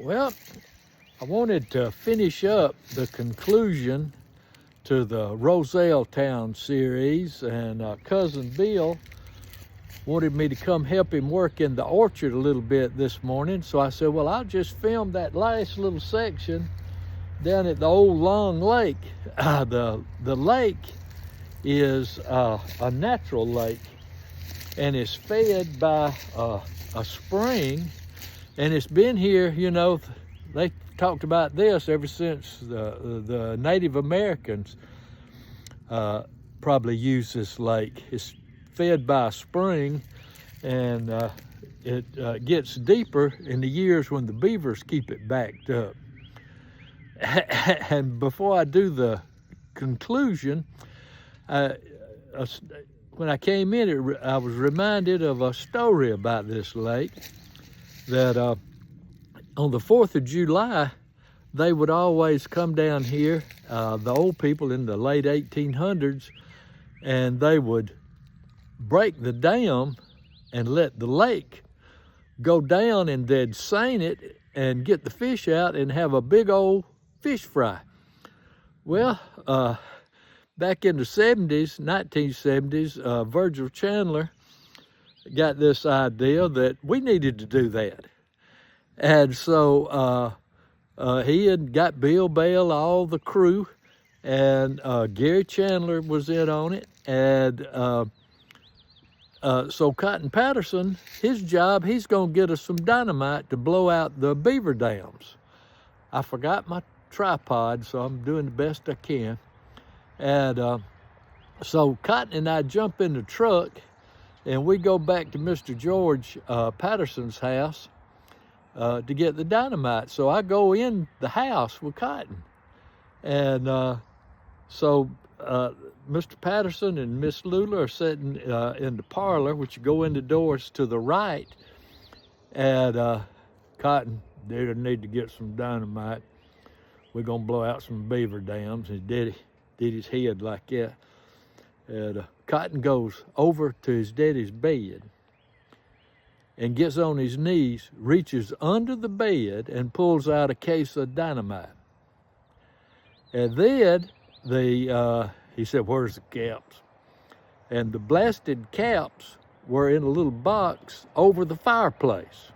Well, I wanted to finish up the conclusion to the Rozelle Town Series, and Cousin Bill wanted me to come help him work in the orchard a little bit this morning. So I said, well, I'll just film that last little section down at the old Long Lake. The lake is a natural lake, and it's fed by a spring, and it's been here, you know, they talked about this ever since the Native Americans probably used this lake. It's fed by a spring, and it gets deeper in the years when the beavers keep it backed up. And before I do the conclusion, when I came in, I was reminded of a story about this lake, that on the 4th of July, they would always come down here, the old people in the late 1800s, and they would break the dam and let the lake go down, and they'd seine it and get the fish out and have a big old fish fry. Well, back in the 70s, 1970s, Virgil Chandler got this idea that we needed to do that. And so he had got Bill Bell, all the crew, and Gary Chandler was in on it. And so Cotton Patterson, his job, he's gonna get us some dynamite to blow out the beaver dams. I forgot my tripod, so I'm doing the best I can. And so Cotton and I jump in the truck, and we go back to Mr. George Patterson's house to get the dynamite. So I go in the house with Cotton. And so Mr. Patterson and Miss Lula are sitting in the parlor, which you go in the doors to the right. And Cotton, they need to get some dynamite. We're gonna blow out some beaver dams. His daddy did his head like that. And Cotton goes over to his daddy's bed and gets on his knees, reaches under the bed, and pulls out a case of dynamite. And then he said, "Where's the caps?" And the blasted caps were in a little box over the fireplace.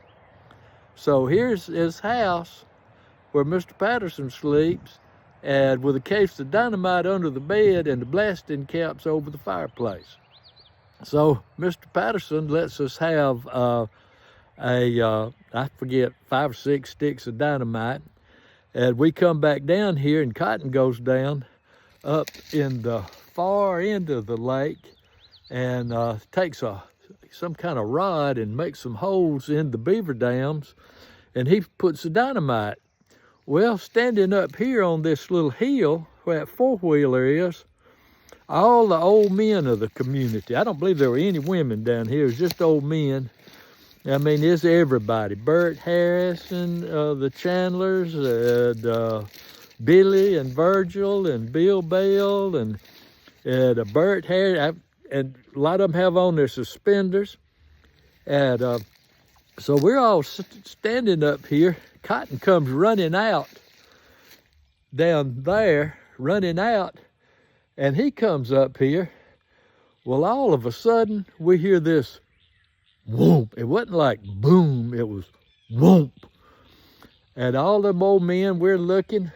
So here's his house where Mr. Patterson sleeps, and with a case of dynamite under the bed and the blasting caps over the fireplace. So Mr. Patterson lets us have I forget, 5 or 6 sticks of dynamite. And we come back down here, and Cotton goes down up in the far end of the lake and takes some kind of rod and makes some holes in the beaver dams, and he puts the dynamite. Well, standing up here on this little hill where that four-wheeler is, all the old men of the community. I don't believe there were any women down here. It was just old men. I mean, it's everybody. Bert Harrison, the Chandlers, and Billy and Virgil and Bill Bell and Bert Harris, and a lot of them have on their suspenders. And so we're all standing up here. Cotton comes running out down there, running out, and he comes up here. Well, all of a sudden, we hear this whoomp. It wasn't like boom, it was whoomp. And all them old men, we're looking,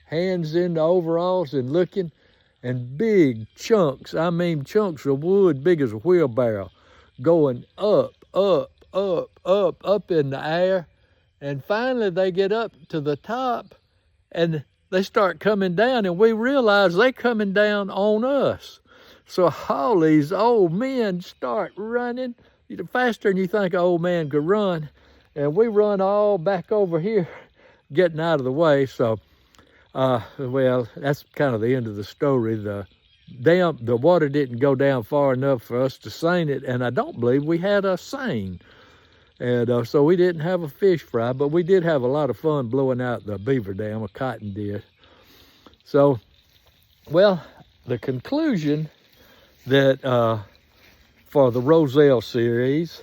hands in the overalls and looking, and big chunks, I mean chunks of wood big as a wheelbarrow, going up, up, up, up, up in the air. And finally they get up to the top, and they start coming down, and we realize they're coming down on us. So all these old men start running faster than you think an old man could run. And we run all back over here, getting out of the way. So, well, that's kind of the end of the story. The water didn't go down far enough for us to seine it, and I don't believe we had a seine. And so we didn't have a fish fry, but we did have a lot of fun blowing out the beaver dam, or Cotton did. So, well, the conclusion that for the Rozelle series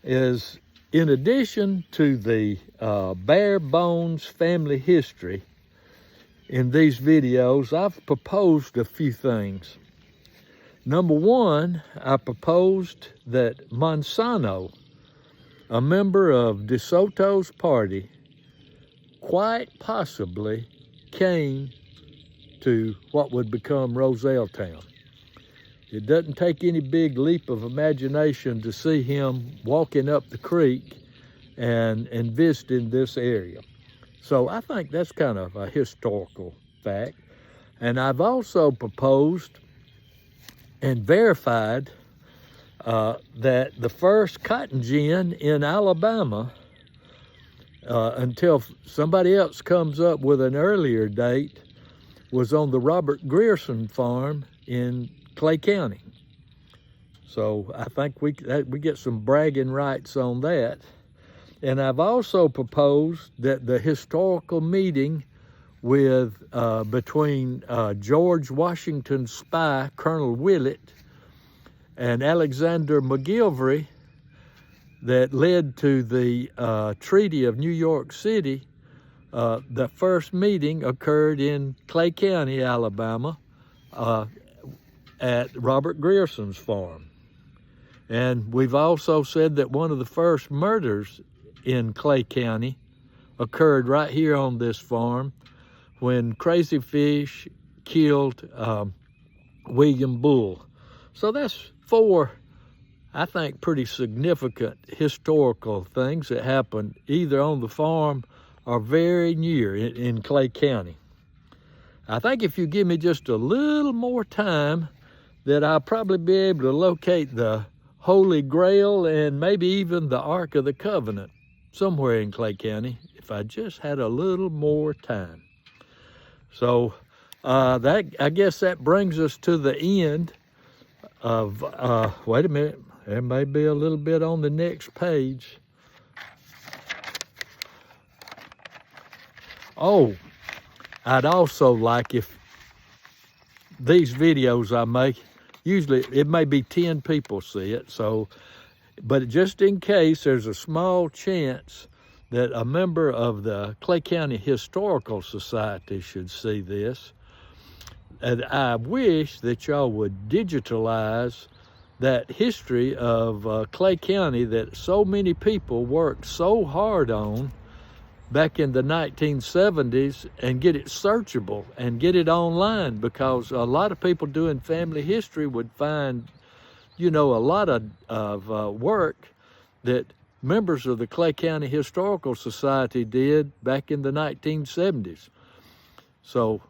is in addition to the bare bones family history in these videos, I've proposed a few things. Number one, I proposed that Monsanto, a member of DeSoto's party, quite possibly came to what would become Rozelle Town. It doesn't take any big leap of imagination to see him walking up the creek and visiting this area. So I think that's kind of a historical fact. And I've also proposed and verified that the first cotton gin in Alabama, until somebody else comes up with an earlier date, was on the Robert Grierson farm in Clay County. So I think we get some bragging rights on that. And I've also proposed that the historical meeting with between George Washington's spy, Colonel Willett, and Alexander McGillivray that led to the Treaty of New York City, the first meeting occurred in Clay County, Alabama, at Robert Grierson's farm. And we've also said that one of the first murders in Clay County occurred right here on this farm when Crazy Fish killed William Bull. So that's four, I think, pretty significant historical things that happened either on the farm or very near in Clay County. I think if you give me just a little more time, that I'll probably be able to locate the Holy Grail and maybe even the Ark of the Covenant somewhere in Clay County if I just had a little more time. So I guess that brings us to the end of, wait a minute, there may be a little bit on the next page. Oh, I'd also like, if these videos I make, usually it may be 10 people see it, so, but just in case there's a small chance that a member of the Clay County Historical Society should see this, and I wish that y'all would digitalize that history of Clay County that so many people worked so hard on back in the 1970s, and get it searchable and get it online, because a lot of people doing family history would find, you know, a lot of work that members of the Clay County Historical Society did back in the 1970s. So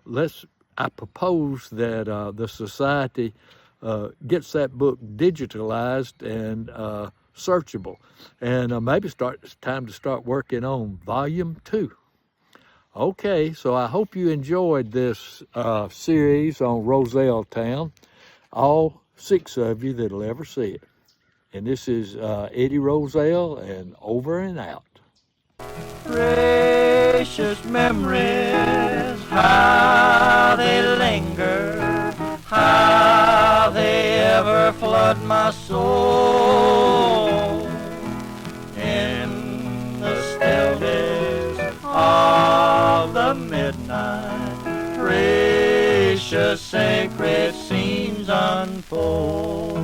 I propose that the society gets that book digitalized and searchable, and maybe it's time to start working on volume 2. Okay, so I hope you enjoyed this series on Rozelle Town, all 6 of you that'll ever see it. And this is Eddie Rozelle, and over and out. Precious memories, how they linger, how they ever flood my soul. In the stillness of the midnight, precious sacred scenes unfold.